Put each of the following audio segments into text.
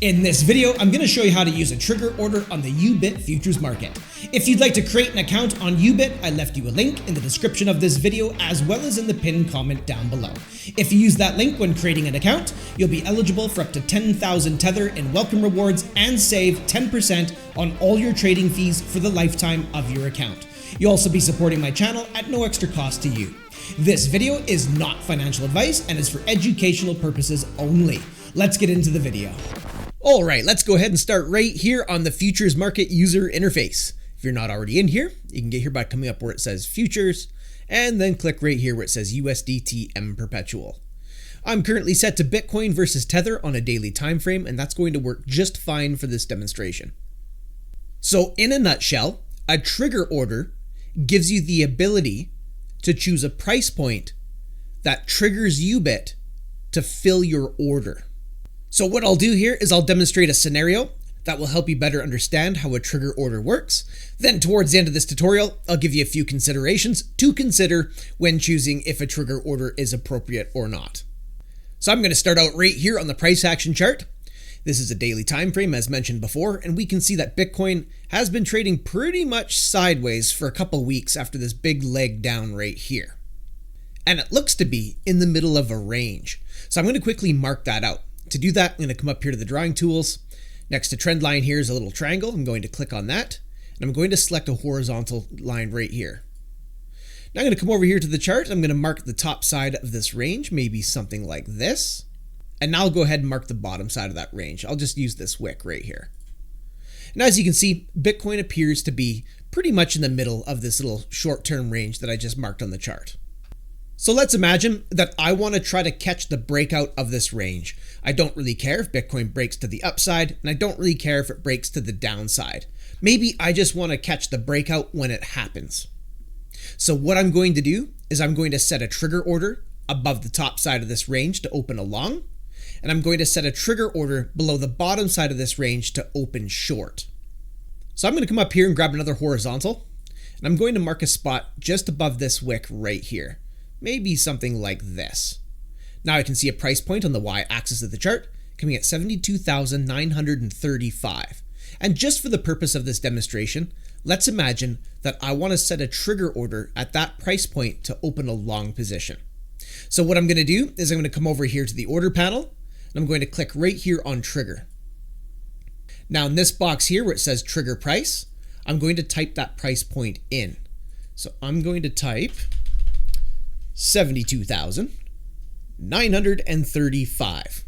In this video, I'm going to show you how to use a trigger order on the Yubit Futures Market. If you'd like to create an account on Yubit, I left you a link in the description of this video as well as in the pinned comment down below. If you use that link when creating an account, you'll be eligible for up to 10,000 Tether in welcome rewards and save 10% on all your trading fees for the lifetime of your account. You'll also be supporting my channel at no extra cost to you. This video is not financial advice and is for educational purposes only. Let's get into the video. All right, let's go ahead and start right here on the futures market user interface. If you're not already in here, you can get here by coming up where it says futures and then click right here where it says USDT M perpetual. I'm currently set to Bitcoin versus Tether on a daily time frame, and that's going to work just fine for this demonstration. So in a nutshell, a trigger order gives you the ability to choose a price point that triggers Yubit to fill your order. So what I'll do here is I'll demonstrate a scenario that will help you better understand how a trigger order works. Then towards the end of this tutorial, I'll give you a few considerations to consider when choosing if a trigger order is appropriate or not. So I'm going to start out right here on the price action chart. This is a daily time frame as mentioned before, and we can see that Bitcoin has been trading pretty much sideways for a couple weeks after this big leg down right here. And it looks to be in the middle of a range. So I'm going to quickly mark that out. To do that, I'm going to come up here to the drawing tools. Next to trend line here is a little triangle. I'm going to click on that, and I'm going to select a horizontal line right here. Now I'm going to come over here to the chart. I'm going to mark the top side of this range, maybe something like this. And now I'll go ahead and mark the bottom side of that range. I'll just use this wick right here. Now, as you can see, Bitcoin appears to be pretty much in the middle of this little short-term range that I just marked on the chart. So let's imagine that I want to try to catch the breakout of this range. I don't really care if Bitcoin breaks to the upside, and I don't really care if it breaks to the downside. Maybe I just want to catch the breakout when it happens. So what I'm going to do is I'm going to set a trigger order above the top side of this range to open a long, and I'm going to set a trigger order below the bottom side of this range to open short. So I'm going to come up here and grab another horizontal, and I'm going to mark a spot just above this wick right here. Maybe something like this. Now I can see a price point on the y-axis of the chart coming at 72,935. And just for the purpose of this demonstration, let's imagine that I want to set a trigger order at that price point to open a long position. So what I'm going to do is I'm going to come over here to the order panel, and I'm going to click right here on trigger. Now in this box here where it says trigger price, I'm going to type that price point in. So I'm going to type 72,935.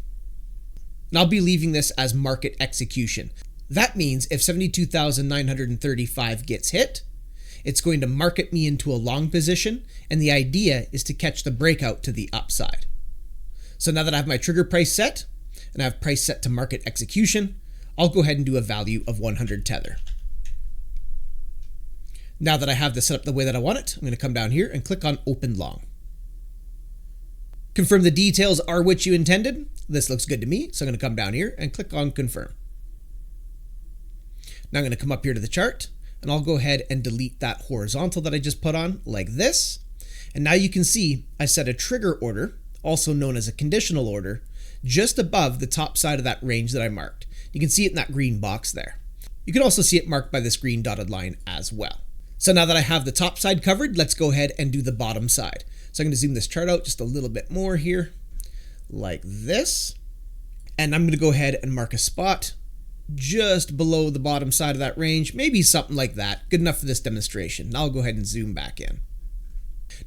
And I'll be leaving this as market execution. That means if 72,935 gets hit, it's going to market me into a long position, and the idea is to catch the breakout to the upside. So now that I have my trigger price set, and I have price set to market execution, I'll go ahead and do a value of 100 Tether. Now that I have this set up the way that I want it, I'm going to come down here and click on Open Long. Confirm the details are what you intended. This looks good to me, so I'm going to come down here and click on Confirm. Now I'm going to come up here to the chart, and I'll go ahead and delete that horizontal that I just put on like this. And now you can see I set a trigger order, also known as a conditional order, just above the top side of that range that I marked. You can see it in that green box there. You can also see it marked by this green dotted line as well. So now that I have the top side covered, let's go ahead and do the bottom side. So I'm going to zoom this chart out just a little bit more here, like this. And I'm going to go ahead and mark a spot just below the bottom side of that range, maybe something like that. Good enough for this demonstration. Now I'll go ahead and zoom back in.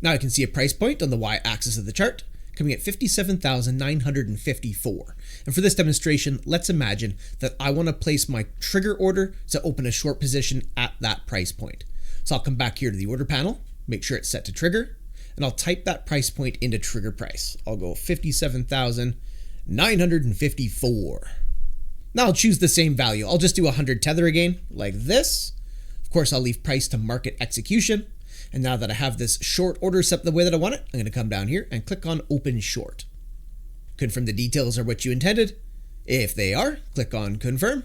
Now I can see a price point on the y-axis of the chart coming at 57,954. And for this demonstration, let's imagine that I want to place my trigger order to open a short position at that price point. So I'll come back here to the order panel, make sure it's set to trigger, and I'll type that price point into trigger price. I'll go 57,954. Now I'll choose the same value. I'll just do 100 Tether again, like this. Of course, I'll leave price to market execution. And now that I have this short order set the way that I want it, I'm going to come down here and click on Open Short. Confirm the details are what you intended. If they are, click on Confirm.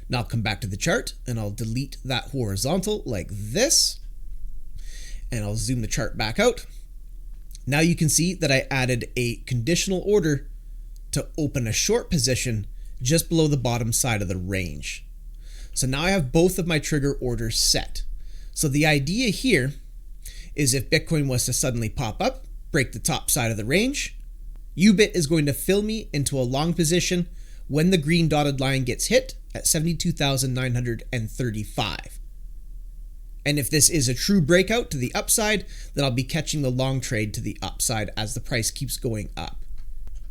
Now I'll come back to the chart and I'll delete that horizontal like this. And I'll zoom the chart back out. Now you can see that I added a conditional order to open a short position just below the bottom side of the range. So now I have both of my trigger orders set. So the idea here is if Bitcoin was to suddenly pop up, break the top side of the range, Yubit is going to fill me into a long position when the green dotted line gets hit at 72,935. And if this is a true breakout to the upside, then I'll be catching the long trade to the upside as the price keeps going up.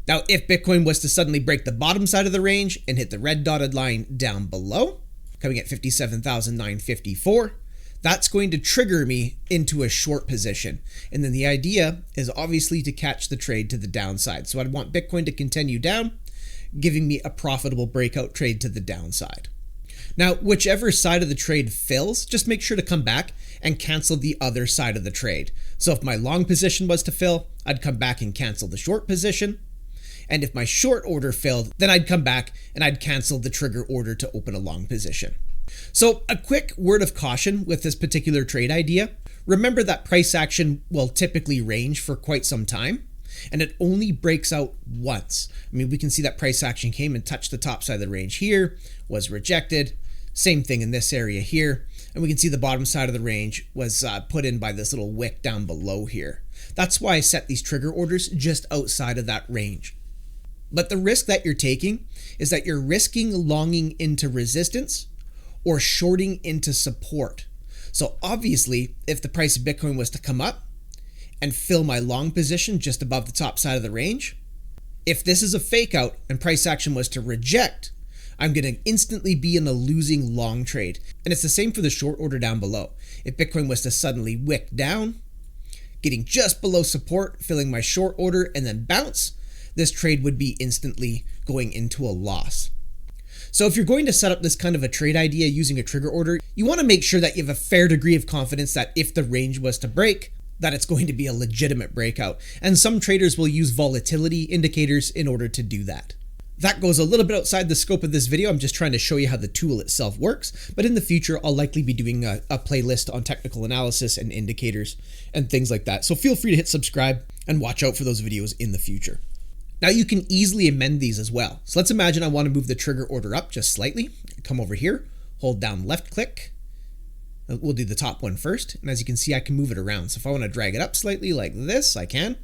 Now, if Bitcoin was to suddenly break the bottom side of the range and hit the red dotted line down below, coming at 57,954, that's going to trigger me into a short position. And then the idea is obviously to catch the trade to the downside. So I'd want Bitcoin to continue down, giving me a profitable breakout trade to the downside. Now, whichever side of the trade fills, just make sure to come back and cancel the other side of the trade. So if my long position was to fill, I'd come back and cancel the short position. And if my short order filled, then I'd come back and I'd cancel the trigger order to open a long position. So a quick word of caution with this particular trade idea. Remember that price action will typically range for quite some time, and it only breaks out once. I mean, we can see that price action came and touched the top side of the range here, was rejected. Same thing in this area here. And we can see the bottom side of the range was put in by this little wick down below here. That's why I set these trigger orders just outside of that range. But the risk that you're taking is that you're risking longing into resistance or shorting into support. So obviously, if the price of Bitcoin was to come up and fill my long position just above the top side of the range, if this is a fake out and price action was to reject, I'm going to instantly be in a losing long trade. And it's the same for the short order down below. If Bitcoin was to suddenly wick down, getting just below support, filling my short order, and then bounce, this trade would be instantly going into a loss. So if you're going to set up this kind of a trade idea using a trigger order, you want to make sure that you have a fair degree of confidence that if the range was to break, that it's going to be a legitimate breakout. And some traders will use volatility indicators in order to do that. That goes a little bit outside the scope of this video. I'm just trying to show you how the tool itself works. But in the future, I'll likely be doing a playlist on technical analysis and indicators and things like that. So feel free to hit subscribe and watch out for those videos in the future. Now you can easily amend these as well. So let's imagine I want to move the trigger order up just slightly. Come over here, hold down left click. We'll do the top one first. And as you can see, I can move it around. So if I want to drag it up slightly like this, I can.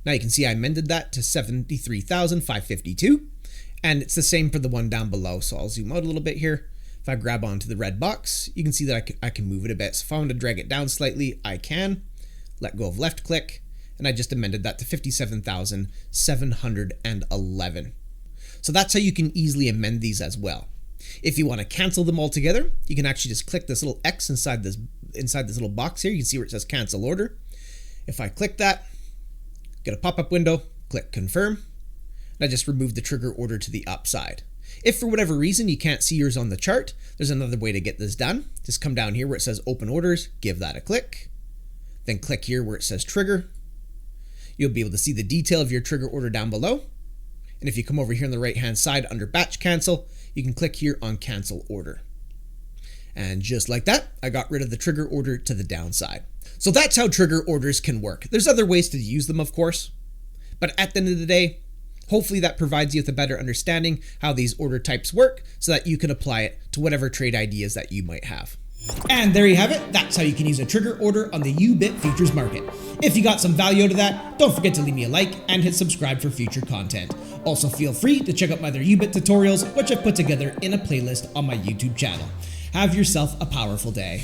Now you can see I amended that to 73,552. And it's the same for the one down below. So I'll zoom out a little bit here. If I grab onto the red box, you can see that I can move it a bit. So if I want to drag it down slightly, I can. Let go of left click. And I just amended that to 57,711. So that's how you can easily amend these as well. If you want to cancel them all together, you can actually just click this little X inside this little box here. You can see where it says cancel order. If I click that, get a pop-up window, click confirm, and I just removed the trigger order to the upside. If for whatever reason you can't see yours on the chart, there's another way to get this done. Just come down here where it says open orders, give that a click, then click here where it says trigger. You'll be able to see the detail of your trigger order down below. And if you come over here on the right hand side under batch cancel, you can click here on cancel order. And just like that, I got rid of the trigger order to the downside. So that's how trigger orders can work. There's other ways to use them, of course, but at the end of the day, hopefully that provides you with a better understanding how these order types work so that you can apply it to whatever trade ideas that you might have. And there you have it. That's how you can use a trigger order on the Yubit Futures Market. If you got some value out of that, don't forget to leave me a like and hit subscribe for future content. Also feel free to check out my other Yubit tutorials, which I've put together in a playlist on my YouTube channel. Have yourself a powerful day.